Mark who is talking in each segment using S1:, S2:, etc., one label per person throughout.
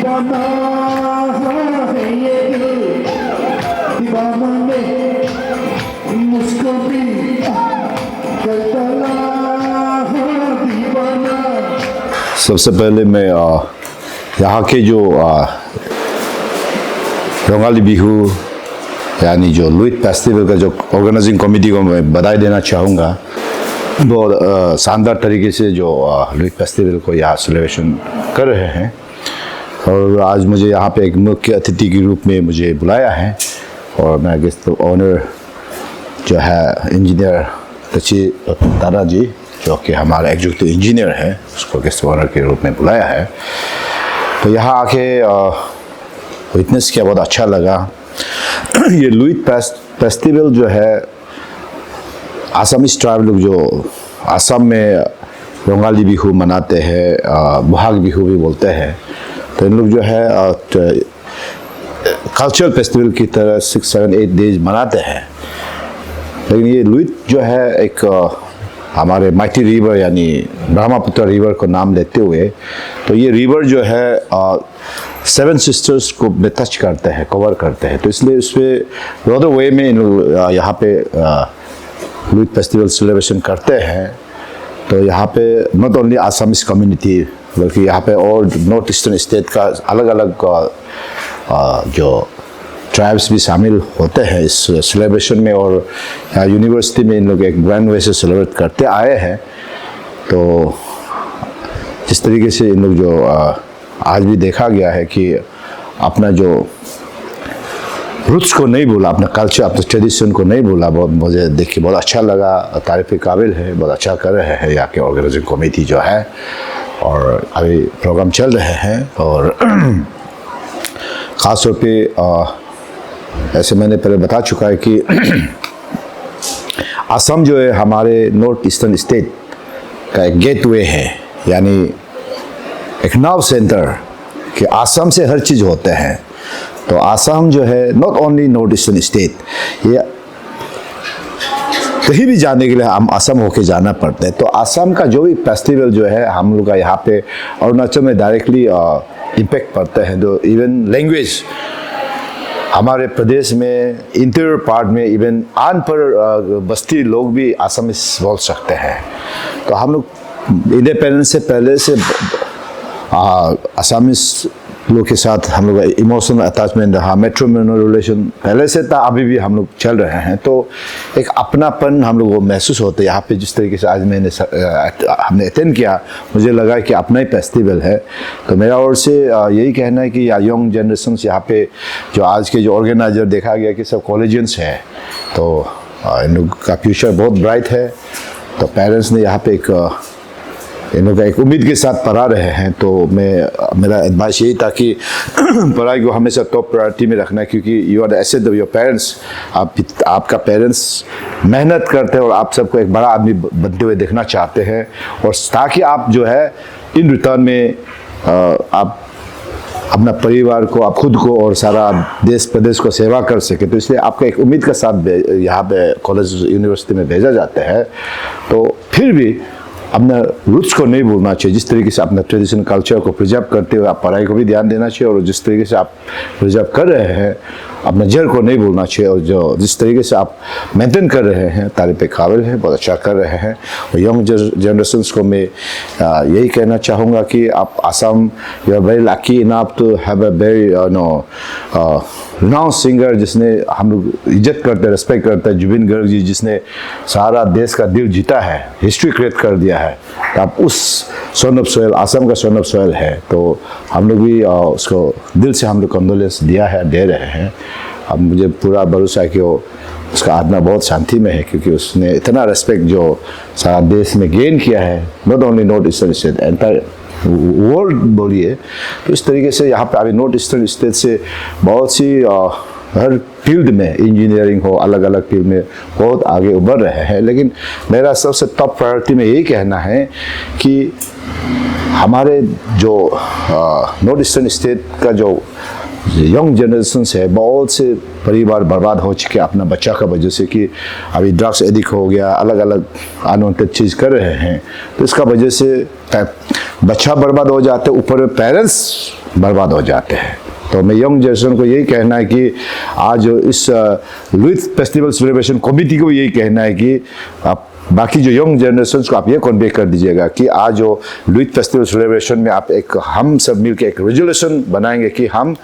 S1: दीवाना है ये दिल दीवाना में मुझको भी करता दीवाना।
S2: सबसे पहले मैं यहाँ के जो रंगाली बिहू यानी जो लुइट फेस्टिवल का जो ऑर्गेनाइजिंग कमेटी को मैं बधाई देना चाहूँगा। बहुत शानदार तरीके से जो लुइट फेस्टिवल को यहाँ सेलिब्रेशन कर रहे हैं और आज मुझे यहाँ पे एक मुख्य अतिथि के रूप में मुझे बुलाया है और मैं गेस्ट ऑनर जो है इंजीनियर तची तारा जी जो कि हमारा एग्जीक्यूटिव इंजीनियर है उसको गेस्ट ऑनर के रूप में बुलाया है। तो यहाँ आके विटनेस किया, बहुत अच्छा लगा। ये लुइट फेस्टिवल जो है आसामीज ट्राइब लोग जो आसाम में रंगाली बिहू मनाते हैं, बोहाग बिहू भी बोलते हैं, तो इन लोग जो है कल्चरल फेस्टिवल की तरह 6, 7, 8 डेज मनाते हैं। लेकिन ये लुइट जो है एक हमारे माइटी रिवर यानी ब्रह्मपुत्र रिवर को नाम लेते हुए, तो ये रिवर जो है 7 सिस्टर्स को टच करते हैं, कवर करते हैं, तो इसलिए उसमें बहुत वे में इन लोग यहाँ पे लुइट फेस्टिवल सेलिब्रेशन करते हैं। तो यहाँ पे नॉट ओनली आसामीज कम्युनिटी बल्कि यहाँ पे और नॉर्थ ईस्टर्न स्टेट का अलग अलग जो ट्राइब्स भी शामिल होते हैं इस सेलिब्रेशन में और यूनिवर्सिटी में इन लोग एक ग्रैंड वे से सेलिब्रेट करते आए हैं। तो जिस तरीके से इन लोग जो आज भी देखा गया है कि अपना जो रूट्स को नहीं भूला, अपना कल्चर, अपना ट्रेडिशन को नहीं भूला, बहुत मुझे देख के बहुत अच्छा लगा। तारीफ के काबिल है, बहुत अच्छा कर रहे हैं यहाँ के ऑर्गेनाइजिंग कमेटी जो है और अभी प्रोग्राम चल रहे हैं। और ख़ास तौर पे ऐसे मैंने पहले बता चुका है कि असम जो है हमारे नॉर्थ ईस्टर्न स्टेट का एक गेटवे है, यानी एक नाव सेंटर कि असम से हर चीज़ होते हैं। तो असम जो है not only north eastern state, ये कहीं भी जाने के लिए हम असम होके जाना पड़ता है। तो असम का जो भी फेस्टिवल जो है हम लोग का यहाँ पे अरुणाचल में डायरेक्टली इम्पेक्ट पड़ता है। तो इवन लैंग्वेज हमारे प्रदेश में इंटीरियर पार्ट में इवन अनपढ़ बस्ती लोग भी असमीज बोल सकते हैं। तो हम लोग इंडिपेंडेंस से पहले से असमीज लोग के साथ हम लोग इमोशनल अटैचमेंट रहा, मैट्रिमोनियल रिलेशन पहले से था, अभी भी हम लोग चल रहे हैं। तो एक अपनापन हम लोग को महसूस होता है यहाँ पे। जिस तरीके से आज हमने अटेंड किया, मुझे लगा कि अपना ही फेस्टिवल है। तो मेरा ओर से यही कहना है कि यंग जनरेशन यहाँ पे जो आज के जो ऑर्गेनाइजर देखा गया कि सब कॉलेजियंस हैं, तो इन लोग का फ्यूचर बहुत ब्राइट है। तो पेरेंट्स ने यहाँ पे इन लोग एक उम्मीद के साथ पढ़ा रहे हैं। तो मेरा एडवाइस यही था कि पढ़ाई को हमेशा टॉप प्रायोरिटी में रखना है, क्योंकि you are the asset of your parents. आपका पेरेंट्स मेहनत करते हैं और आप सबको एक बड़ा आदमी बनते हुए देखना चाहते हैं, और ताकि आप जो है इन रिटर्न में आप अपना परिवार को, आप खुद को और सारा देश प्रदेश को सेवा कर सके। तो इसलिए आपका एक उम्मीद के साथ यहाँ पे कॉलेज यूनिवर्सिटी में भेजा जाता है। तो फिर भी अपना रूट्स को नहीं भूलना चाहिए। जिस तरीके से अपना ट्रेडिशनल कल्चर को प्रिजर्व करते हुए आप पढ़ाई को भी ध्यान देना चाहिए, और जिस तरीके से आप प्रिजर्व कर रहे हैं अपना जड़ को नहीं भूलना चाहिए। और जो जिस तरीके से आप मेंटेन कर रहे हैं तारीफ काबिल है, बहुत अच्छा कर रहे हैं। और यंग जनरेशन्स को मैं यही कहना चाहूँगा कि आप Assam, you are very lucky enough to have a very renowned singer जिसने हम लोग इज्जत करते हैं, रिस्पेक्ट करते हैं, जुबिन गर्ग जी, जिसने सारा देश का दिल जीता है, हिस्ट्री क्रिएट कर दिया है। तो आप उस सन ऑफ सोयल, असम का सन ऑफ सोयल है, तो हम लोग भी उसको दिल से हम लोग कंडोलेंस दिया है, दे रहे हैं। अब मुझे पूरा भरोसा है कि उसका आत्मा बहुत शांति में है, क्योंकि उसने इतना रेस्पेक्ट जो सारा देश में गेन किया है, not only north eastern state, entire world बोलिए। तो इस तरीके से यहाँ पे अभी नॉर्थ ईस्टर्न स्टेट से बहुत सी हर फील्ड में, इंजीनियरिंग हो, अलग अलग फील्ड में बहुत आगे उभर रहे हैं। लेकिन मेरा सबसे टॉप प्रायोरिटी में यही कहना है कि हमारे जो नॉर्थ ईस्टर्न स्टेट का जो यंग जनरेशन है, बहुत से परिवार बर्बाद हो चुके अपना बच्चा का वजह से, कि अभी ड्रग्स एडिक्ट हो गया, अलग अलग अनवांटेड चीज़ कर रहे हैं। तो इसका वजह से बच्चा बर्बाद हो जाते, ऊपर में पेरेंट्स बर्बाद हो जाते हैं। तो मैं यंग जनरेशन को यही कहना है कि आज इस लुईत फेस्टिवल सेलिब्रेशन कमेटी को यही कहना है कि आप बाकी जो यंग जनरेशन को आप ये कन्वे कर दीजिएगा कि आज जो लुईत फेस्टिवल सेलिब्रेशन में आप एक हम सब मिलकर एक रेजोल्यूशन बनाएंगे कि हम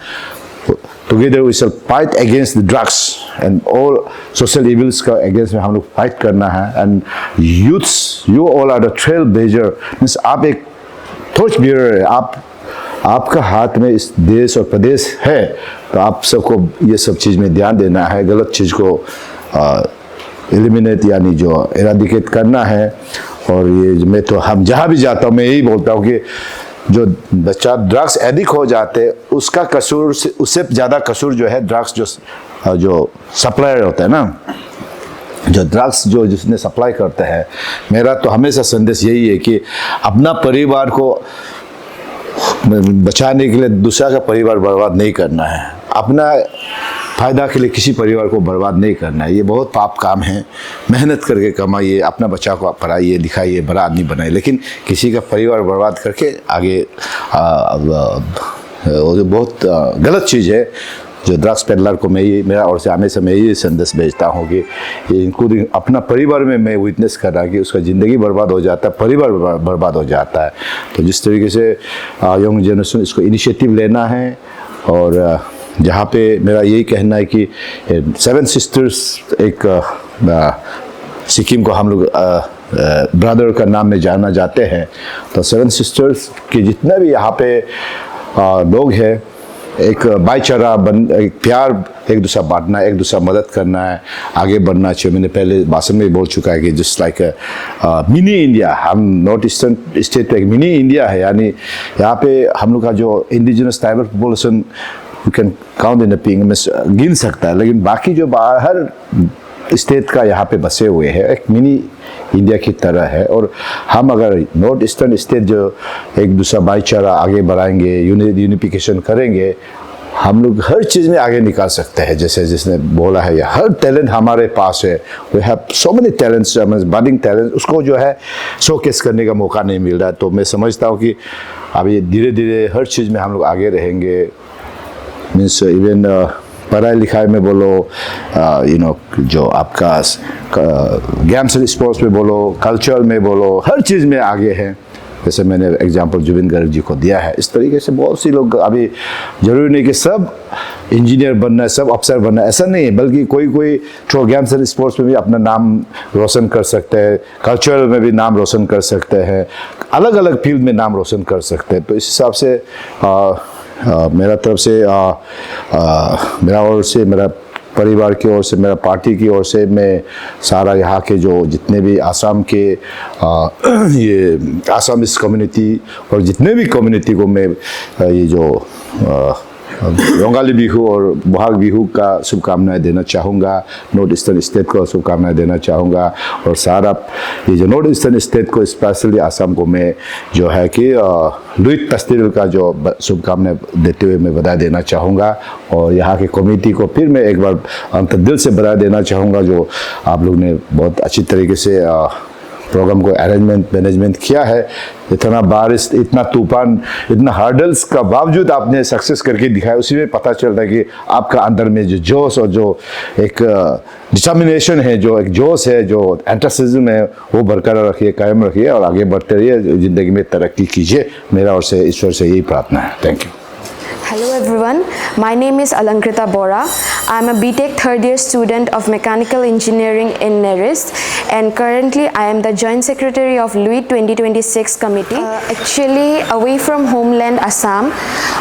S2: together we shall fight against the drugs and all social evils का अगेंस्ट में हम लोग फाइट करना है। And youths, you all are the trail blazer, means आप एक टॉर्च बियरर है, आपका हाथ में इस देश और प्रदेश है। तो आप सबको ये सब चीज़ में ध्यान देना है, गलत चीज़ को एलिमिनेट यानी जो इराडिकेट करना है। और ये मैं तो हम जहाँ भी जाता हूँ मैं यही बोलता हूँ कि जो बच्चा ड्रग्स एडिक्ट हो जाते उसका कसूर से उससे ज़्यादा कसूर जो है ड्रग्स जो सप्लायर होता है ना, जो ड्रग्स जो जिसने सप्लाई करते हैं। मेरा तो हमेशा संदेश यही है कि अपना परिवार को बचाने के लिए दूसरा का परिवार बर्बाद नहीं करना है, अपना फ़ायदा के लिए किसी परिवार को बर्बाद नहीं करना है। ये बहुत पाप काम है। मेहनत करके कमाइए, अपना बच्चा को पढ़ाइए लिखाइए, बड़ा आदमी बनाइए, लेकिन किसी का परिवार बर्बाद करके आगे वो बहुत गलत चीज़ है। जो ड्रग्स पेडलर को मैं ये मेरा और से हमेशा मैं ये संदेश भेजता हूँ कि इंक्लूडिंग अपना परिवार में मैं विटनेस कर रहा कि उसका ज़िंदगी बर्बाद हो जाता है, परिवार बर्बाद हो जाता है। तो जिस तरीके से यंग जनरेशन इसको इनिशिएटिव लेना है। और जहाँ पे मेरा यही कहना है कि 7 सिस्टर्स एक सिक्किम को हम लोग ब्रदर का नाम में जाना जाते हैं। तो 7 सिस्टर्स के जितना भी यहाँ पे लोग हैं, एक भाईचारा एक प्यार, एक दूसरा बांटना, एक दूसरा मदद करना है, आगे बढ़ना चाहिए। मैंने पहले भाषण में बोल चुका है कि जस्ट लाइक मिनी इंडिया, हम नॉर्थ ईस्टर्न स्टेट पे एक मिनी इंडिया है। यानी यहाँ पे हम लोग का जो indigenous tribal population you can count in the ping में गिन सकता है, लेकिन बाकी जो बाहर स्टेट का यहाँ पे बसे हुए हैं एक मिनी इंडिया की तरह है। और हम अगर नॉर्थ ईस्टर्न स्टेट जो एक दूसरा भाईचारा आगे बढ़ाएंगे, यूनिफिकेशन करेंगे, हम लोग हर चीज़ में आगे निकाल सकते हैं। जैसे जिसने बोला है, हर टैलेंट हमारे पास है। We have so many talents, budding talent, उसको जो है शोकेस करने का मौका नहीं मिल रहा है। तो मैं समझता हूँ कि अभी धीरे धीरे हर चीज़ में हम लोग आगे रहेंगे। मीन्स इवन पढ़ाई लिखाई में बोलो, जो आपका गेम्स एंड स्पोर्ट्स में बोलो, कल्चर में बोलो, हर चीज़ में आगे हैं। जैसे मैंने एग्जांपल जुबिन गर्ग जी को दिया है, इस तरीके से बहुत सी लोग, अभी जरूरी नहीं कि सब इंजीनियर बनना है, सब अफसर बनना है, ऐसा नहीं है, बल्कि कोई थ्रू गेम्स एंड स्पोर्ट्स में भी अपना नाम रोशन कर सकते हैं, कल्चर में भी नाम रोशन कर सकते हैं, अलग अलग फील्ड में नाम रोशन कर सकते हैं। तो इस हिसाब से मेरा तरफ से मेरा ओर से, मेरा परिवार की ओर से, मेरा पार्टी की ओर से, मैं सारा यहाँ के जो जितने भी आसाम के ये आसामीज कम्युनिटी और जितने भी कम्युनिटी को मैं ये जो रोंगाली बिहू और बोहाग बिहू का शुभकामनाएं देना चाहूँगा। नॉर्थ ईस्टर्न स्टेट को शुभकामनाएं देना चाहूँगा। और सारा ये जो नॉर्थ ईस्टर्न स्टेट को, स्पेशली आसाम को मैं जो है कि लुईत फेस्टिवल का जो शुभकामनाएं देते हुए मैं बधाई देना चाहूँगा। और यहाँ के कमेटी को फिर मैं एक बार अंतर्दिल से बधाई देना चाहूँगा, जो आप लोग ने बहुत अच्छी तरीके से प्रोग्राम को अरेंजमेंट मैनेजमेंट किया है। इतना बारिश, इतना तूफान, इतना हर्डल्स का बावजूद आपने सक्सेस करके दिखाया। उसी में पता चल रहा है कि आपका अंदर में जो जोश और जो एक डिटर्मिनेशन है, जो एक जोश है, जो एंथुसियाज्म है, वो बरकरार रखिए, कायम रखिए और आगे बढ़ते रहिए, ज़िंदगी में तरक्की कीजिए। मेरा और से ईश्वर से यही प्रार्थना है। Thank you.
S3: Hello everyone, my name is Alankrita Bora. I am a BTech third year student of Mechanical Engineering in Nerist, and currently I am the Joint Secretary of LUIT 2026 committee. Actually, away from homeland Assam,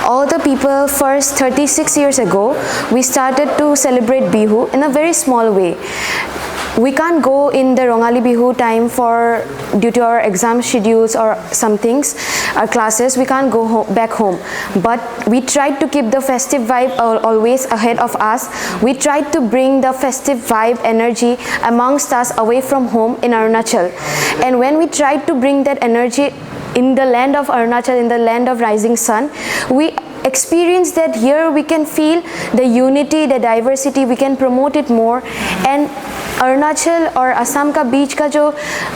S3: all the people first 36 years ago, we started to celebrate Bihu in a very small way. We can't go in the Rongali Bihu time due to our exam schedules or some things, our classes, we can't go back home. But we tried to keep the festive vibe always ahead of us. We tried to bring the festive vibe energy amongst us away from home in Arunachal. And when we tried to bring that energy in the land of Arunachal, in the land of rising sun, we experience that here we can feel the unity, the diversity, we can promote it more. And Arunachal और असम का बीच का जो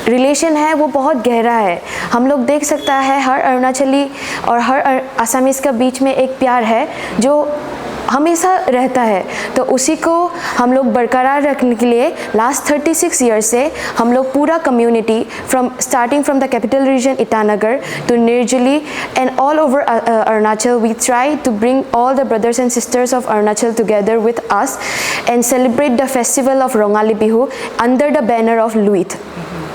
S3: relation है वो बहुत गहरा है। हम लोग देख सकता है हर अरुणाचली और हर असमीज़ का बीच में एक प्यार है जो हमेशा रहता है। तो उसी को हम लोग बरकरार रखने के लिए लास्ट 36 ईयर से हम लोग पूरा community starting from the capital region Itanagar to Nirjuli and all over Arunachal, we try to bring all the brothers and sisters of Arunachal together with us and celebrate the festival of Rongali Bihu under the banner of Luit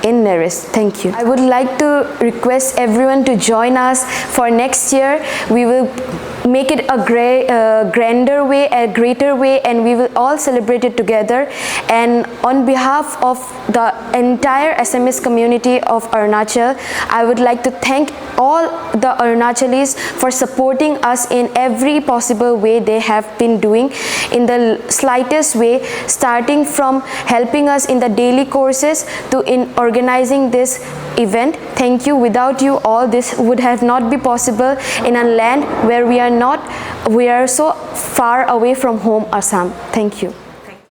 S3: in Neris. Thank you. I would like to request everyone to join us for next year. We will make it a grander way, a greater way, and we will all celebrate it together. And on behalf of the entire SMS community of Arunachal, I would like to thank all the Arunachalis for supporting us in every possible way they have been doing, in the slightest way, starting from helping us in the daily courses to in organizing this event. Thank you. Without you all, this would have not be possible in a land where we are so far away from home, Assam. Thank you.